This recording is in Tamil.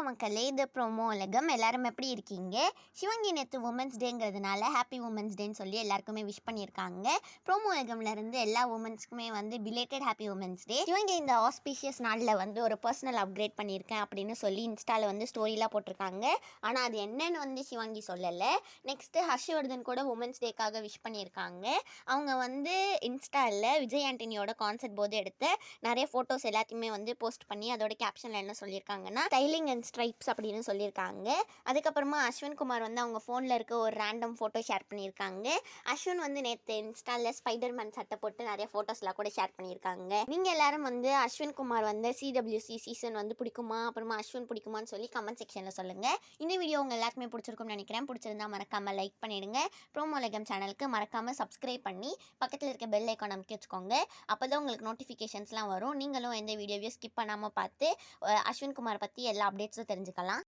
மக்களே, இது ப்ரோமோ உலகம். எல்லாரும் எப்படி இருக்கீங்க? சிவங்கி நேற்று உமன்ஸ் டேங்கிறதுனால ஹாப்பி உமன்ஸ் டேன்னு சொல்லி எல்லாருக்குமே விஷ் பண்ணியிருக்காங்க. ப்ரோமோ உலகம்லேருந்து எல்லா உமன்ஸ்க்குமே belated happy women's day. Sivaangi இந்த ஆஸ்பீஷியஸ் நாளில் ஒரு பர்சனல் அப்கிரேட் பண்ணியிருக்கேன் அப்படின்னு சொல்லி இன்ஸ்டாவில் ஸ்டோரிலாம் போட்டிருக்காங்க. ஆனால் அது என்னன்னு சிவங்கி சொல்லலை. நெக்ஸ்ட்டு ஹர்ஷவர்தன் கூட உமன்ஸ் டேக்காக விஷ் பண்ணியிருக்காங்க. அவங்க இன்ஸ்டாவில் விஜய் ஆண்டனியோட கான்சர்ட் போது எடுத்த நிறைய ஃபோட்டோஸ் எல்லாத்தையுமே போஸ்ட் பண்ணி அதோட கேப்ஷனில் என்ன சொல்லியிருக்காங்கன்னா ஸ்டைலிங் அண்ட் ஸ்ட்ரைப்ஸ் அப்படின்னு சொல்லியிருக்காங்க. அதுக்கப்புறமா அஸ்வின் குமார் அவங்க ஃபோனில் இருக்க ஒரு ரேண்டம் ஃபோட்டோ ஷேர் பண்ணியிருக்காங்க. அஸ்வின் நேற்று இன்ஸ்டாவில் ஸ்பைடர்மேன் சட்டை போட்டு நிறைய ஃபோட்டோஸ்லாம் கூட ஷேர் பண்ணியிருக்காங்க. நீங்கள் எல்லாரும் அஸ்வின் குமார் சிடபிள்யூசி சீசன் பிடிக்குமா, அப்புறமா அஸ்வின் பிடிக்குமான்னு சொல்லி கமெண்ட் செக்ஷனில் சொல்லுங்கள். இந்த வீடியோ உங்கள் எல்லாருக்குமே பிடிச்சிருக்கும்னு நினைக்கிறேன். பிடிச்சிருந்தா மறக்காமல் லைக் பண்ணிவிடுங்க. ப்ரோமோ உலகம் சேனலுக்கு மறக்காமல் சப்ஸ்கிரைப் பண்ணி பக்கத்தில் இருக்க பெல் ஐக்கான் அமைக்க வச்சுக்கோங்க. அப்போ தான் உங்களுக்கு நோட்டிஃபிகேஷன்ஸ்லாம் வரும். நீங்களும் எந்த வீடியோவையும் ஸ்கிப் பண்ணாமல் பார்த்து அஸ்வின் குமார் பற்றி எல்லா அப்டேட்ஸும் தெரிஞ்சுக்கலாம்.